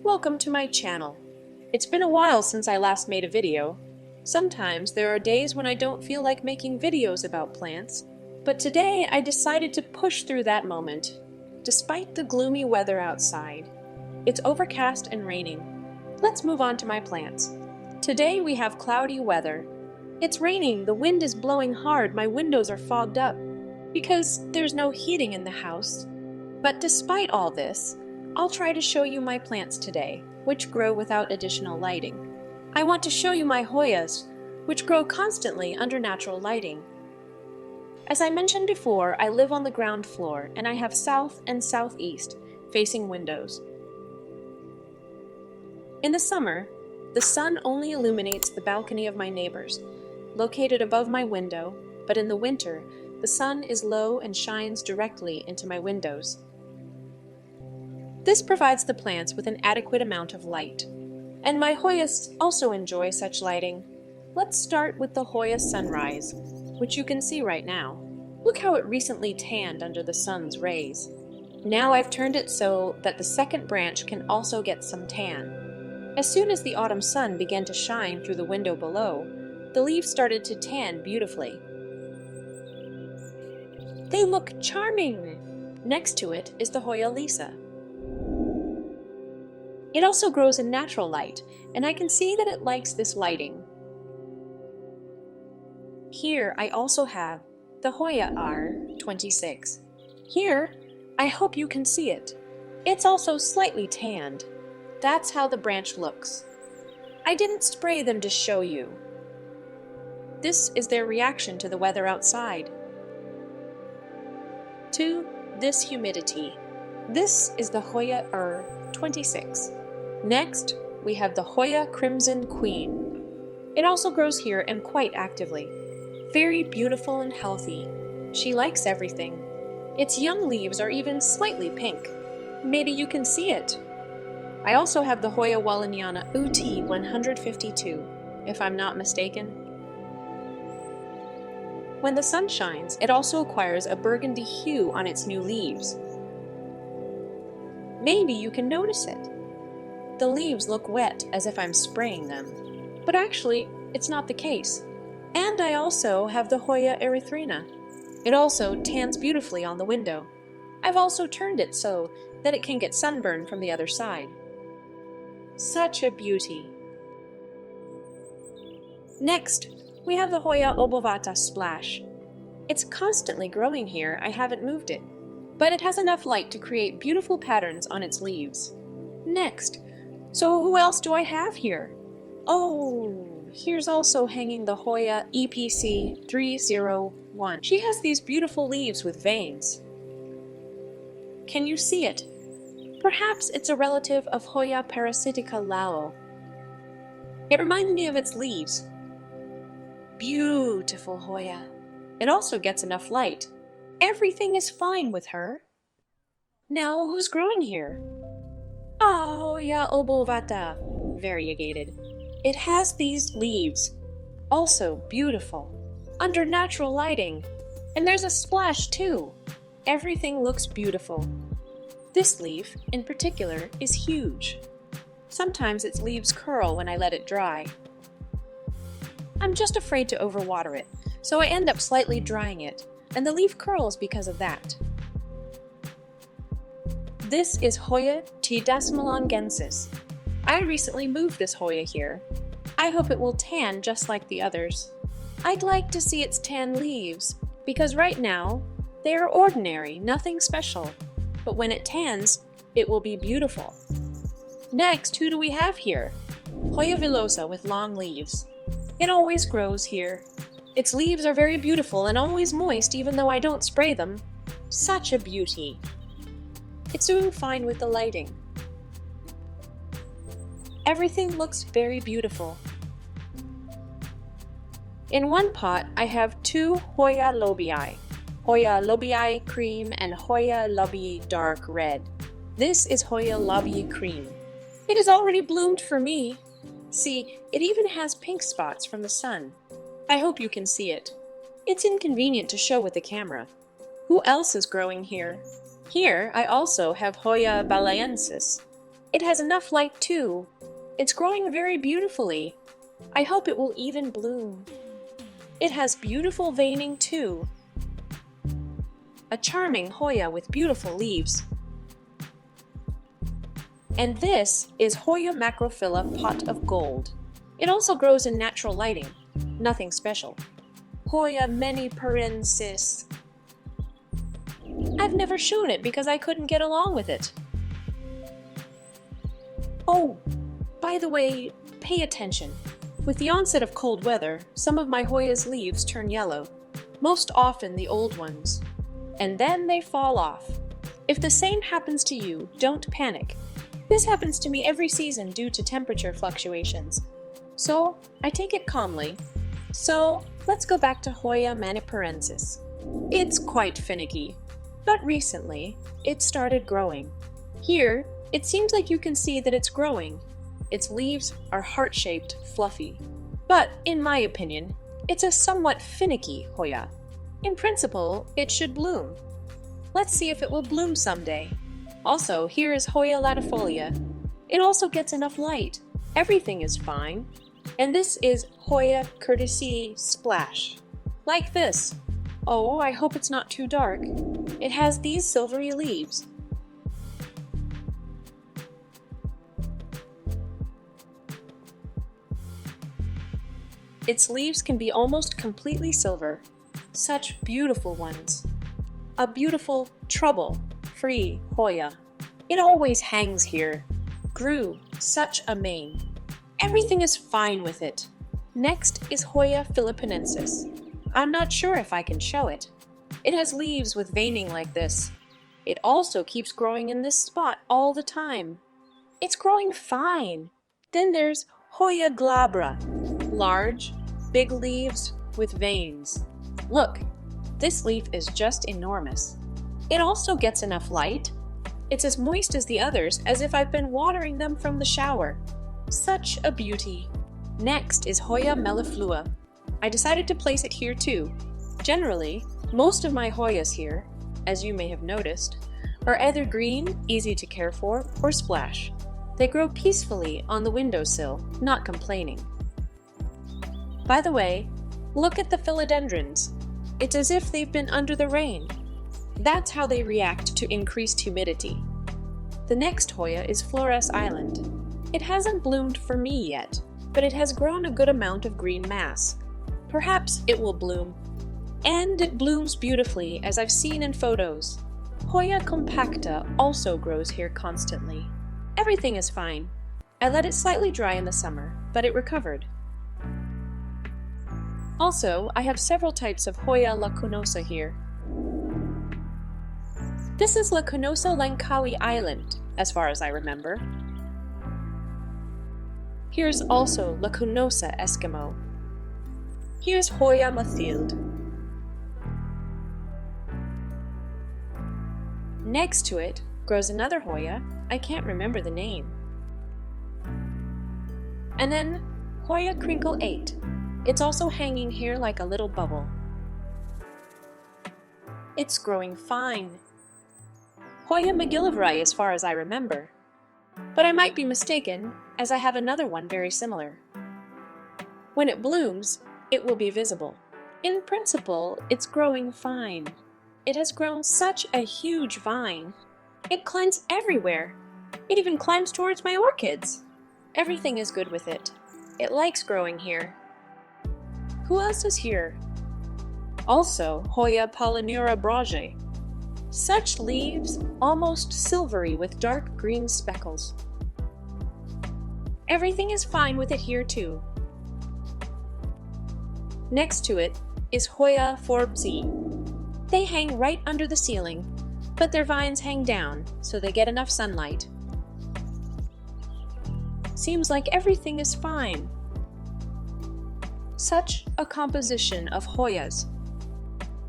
Welcome to my channel. It's been a while since I last made a video. Sometimes there are days when I don't feel like making videos about plants, but today I decided to push through that moment. Despite the gloomy weather outside, it's overcast and raining. Let's move on to my plants. Today we have cloudy weather. It's raining, the wind is blowing hard, my windows are fogged up because there's no heating in the house. But despite all this, I'll try to show you my plants today, which grow without additional lighting. I want to show you my Hoyas, which grow constantly under natural lighting. As I mentioned before, I live on the ground floor and I have south and southeast facing windows. In the summer, the sun only illuminates the balcony of my neighbors, located above my window, but in the winter, the sun is low and shines directly into my windows. This provides the plants with an adequate amount of light, and my Hoyas also enjoy such lighting. Let's start with the Hoya Sunrise, which you can see right now. Look how it recently tanned under the sun's rays. Now I've turned it so that the second branch can also get some tan. As soon as the autumn sun began to shine through the window below, the leaves started to tan beautifully. They look charming! Next to it is the Hoya Lisa. It also grows in natural light, and I can see that it likes this lighting. Here I also have the Hoya IR-26. Here, I hope you can see it. It's also slightly tanned. That's how the branch looks. I didn't spray them to show you. This is their reaction to the weather outside. To this humidity. This is the Hoya IR-26. Next, we have the Hoya Crimson Queen. It also grows here and quite actively. Very beautiful and healthy. She likes everything. Its young leaves are even slightly pink. Maybe you can see it. I also have the Hoya Walliniana UT-152, if I'm not mistaken. When the sun shines, it also acquires a burgundy hue on its new leaves. Maybe you can notice it. The leaves look wet as if I'm spraying them, but actually it's not the case. And I also have the Hoya Erythrina. It also tans beautifully on the window. I've also turned it so that it can get sunburn from the other side. Such a beauty. Next, we have the Hoya Obovata Splash. It's constantly growing here, I haven't moved it, but it has enough light to create beautiful patterns on its leaves. Next, so who else do I have here? Oh, here's also hanging the Hoya EPC-301. She has these beautiful leaves with veins. Can you see it? Perhaps it's a relative of Hoya parasitica lao. It reminds me of its leaves. Beautiful Hoya. It also gets enough light. Everything is fine with her. Now who's growing here? Oh, Hoya Obovata, variegated. It has these leaves, also beautiful, under natural lighting, and there's a splash too. Everything looks beautiful. This leaf, in particular, is huge. Sometimes its leaves curl when I let it dry. I'm just afraid to overwater it, so I end up slightly drying it, and the leaf curls because of that. This is Hoya Philippinensis. I recently moved this Hoya here. I hope it will tan just like the others. I'd like to see its tan leaves, because right now, they are ordinary, nothing special. But when it tans, it will be beautiful. Next, who do we have here? Hoya villosa with long leaves. It always grows here. Its leaves are very beautiful and always moist even though I don't spray them. Such a beauty. It's doing fine with the lighting. Everything looks very beautiful. In one pot, I have two Hoya Lobbii, Hoya Lobbii Cream and Hoya Lobbii Dark Red. This is Hoya Lobbii Cream. It has already bloomed for me. See, it even has pink spots from the sun. I hope you can see it. It's inconvenient to show with the camera. Who else is growing here? Here, I also have Hoya Balaensis. It has enough light too. It's growing very beautifully. I hope it will even bloom. It has beautiful veining too. A charming Hoya with beautiful leaves. And this is Hoya Macrophylla pot of gold. It also grows in natural lighting. Nothing special. Hoya Manipurensis. I've never shown it because I couldn't get along with it. Oh, by the way, pay attention. With the onset of cold weather, some of my Hoya's leaves turn yellow, most often the old ones, and then they fall off. If the same happens to you, don't panic. This happens to me every season due to temperature fluctuations, so I take it calmly. So let's go back to Hoya Manipurensis. It's quite finicky, but recently it started growing. Here, it seems like you can see that it's growing. Its leaves are heart-shaped, fluffy. But, in my opinion, it's a somewhat finicky Hoya. In principle, it should bloom. Let's see if it will bloom someday. Also, here is Hoya Latifolia. It also gets enough light. Everything is fine. And this is Hoya Curtisii Splash. Like this. Oh, I hope it's not too dark. It has these silvery leaves. Its leaves can be almost completely silver. Such beautiful ones. A beautiful, trouble-free Hoya. It always hangs here. Grew such a mane. Everything is fine with it. Next is Hoya Philippinensis. I'm not sure if I can show it. It has leaves with veining like this. It also keeps growing in this spot all the time. It's growing fine. Then there's Hoya Glabra. Large, big leaves with veins. Look, this leaf is just enormous. It also gets enough light. It's as moist as the others, as if I've been watering them from the shower. Such a beauty. Next is Hoya Meliflua. I decided to place it here too. Generally, most of my Hoyas here, as you may have noticed, are either green, easy to care for, or splash. They grow peacefully on the windowsill, not complaining. By the way, look at the philodendrons. It's as if they've been under the rain. That's how they react to increased humidity. The next Hoya is Flores Island. It hasn't bloomed for me yet, but it has grown a good amount of green mass. Perhaps it will bloom. And it blooms beautifully, as I've seen in photos. Hoya Compacta also grows here constantly. Everything is fine. I let it slightly dry in the summer, but it recovered. Also, I have several types of Hoya Lacunosa here. This is Lacunosa Langkawi Island, as far as I remember. Here's also Lacunosa Eskimo. Here's Hoya Mathilde. Next to it grows another Hoya, I can't remember the name. And then Hoya Krinkle 8. It's also hanging here like a little bubble. It's growing fine. Hoya Magillivrae as far as I remember. But I might be mistaken, as I have another one very similar. When it blooms, it will be visible. In principle, it's growing fine. It has grown such a huge vine. It climbs everywhere. It even climbs towards my orchids. Everything is good with it. It likes growing here. Who else is here? Also, Hoya Polyneura brage. Such leaves, almost silvery with dark green speckles. Everything is fine with it here too. Next to it is Hoya Forbesii. They hang right under the ceiling, but their vines hang down so they get enough sunlight. Seems like everything is fine. Such a composition of Hoyas.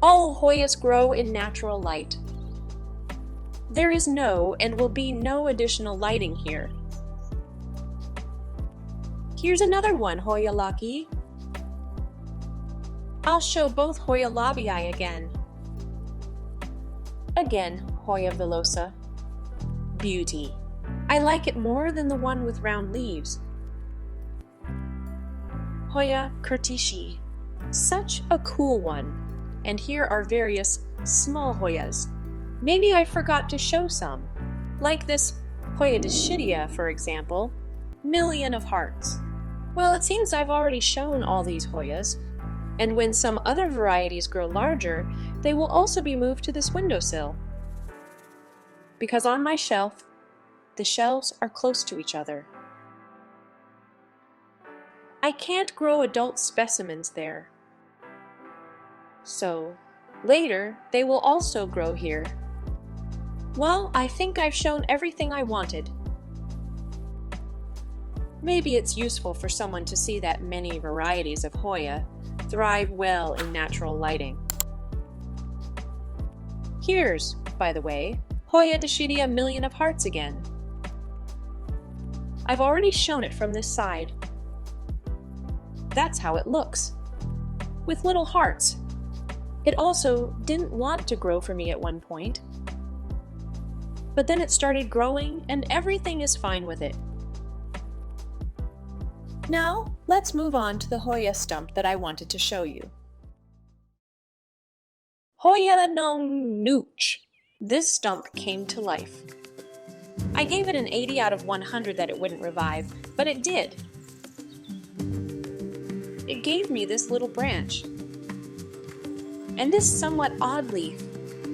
All Hoyas grow in natural light. There is no and will be no additional lighting here. Here's another one, Hoya Lockii. I'll show both Hoya Lobbii again. Again, Hoya villosa. Beauty. I like it more than the one with round leaves. Hoya Curtisii. Such a cool one. And here are various small Hoyas. Maybe I forgot to show some. Like this Hoya Dischidia, for example. Million of hearts. Well, it seems I've already shown all these Hoyas. And when some other varieties grow larger, they will also be moved to this windowsill. Because on my shelf, the shelves are close to each other. I can't grow adult specimens there. So, later, they will also grow here. Well, I think I've shown everything I wanted. Maybe it's useful for someone to see that many varieties of Hoya thrive well in natural lighting. Here's, by the way, Hoya Dischidia Million of Hearts again. I've already shown it from this side. That's how it looks, with little hearts. It also didn't want to grow for me at one point, but then it started growing and everything is fine with it. Now, let's move on to the Hoya stump that I wanted to show you. Hoya Nooch. This stump came to life. I gave it an 80 out of 100 that it wouldn't revive, but it did. It gave me this little branch. And this somewhat odd leaf,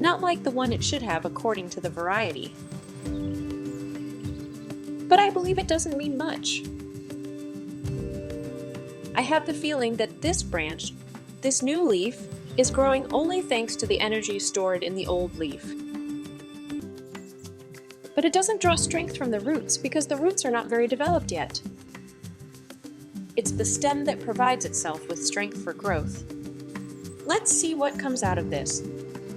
not like the one it should have according to the variety. But I believe it doesn't mean much. I have the feeling that this branch, this new leaf, is growing only thanks to the energy stored in the old leaf. But it doesn't draw strength from the roots because the roots are not very developed yet. It's the stem that provides itself with strength for growth. Let's see what comes out of this.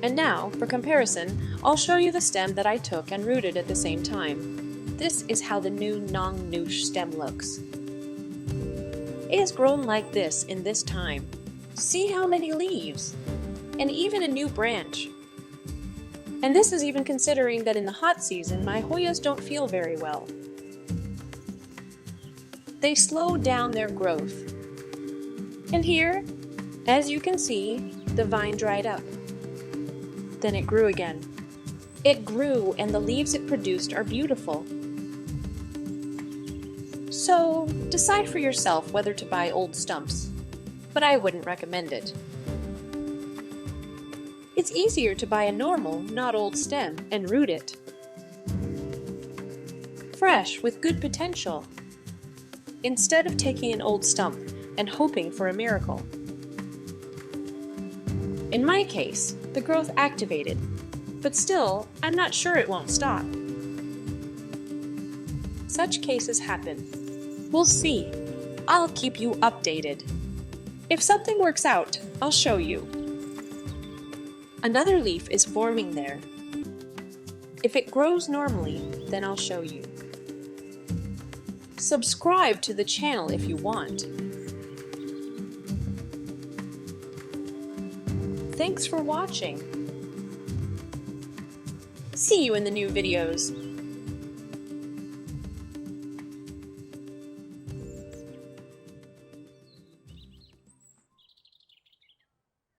And now, for comparison, I'll show you the stem that I took and rooted at the same time. This is how the new Nong Nooch stem looks. It has grown like this in this time. See how many leaves, and even a new branch. And this is even considering that in the hot season, my Hoyas don't feel very well. They slow down their growth. And here, as you can see, the vine dried up. Then it grew again. It grew, and the leaves it produced are beautiful. So, decide for yourself whether to buy old stumps, but I wouldn't recommend it. It's easier to buy a normal, not old stem and root it. Fresh, with good potential, instead of taking an old stump and hoping for a miracle. In my case, the growth activated, but still, I'm not sure it won't stop. Such cases happen. We'll see. I'll keep you updated. If something works out, I'll show you. Another leaf is forming there. If it grows normally, then I'll show you. Subscribe to the channel if you want. Thanks for watching. See you in the new videos.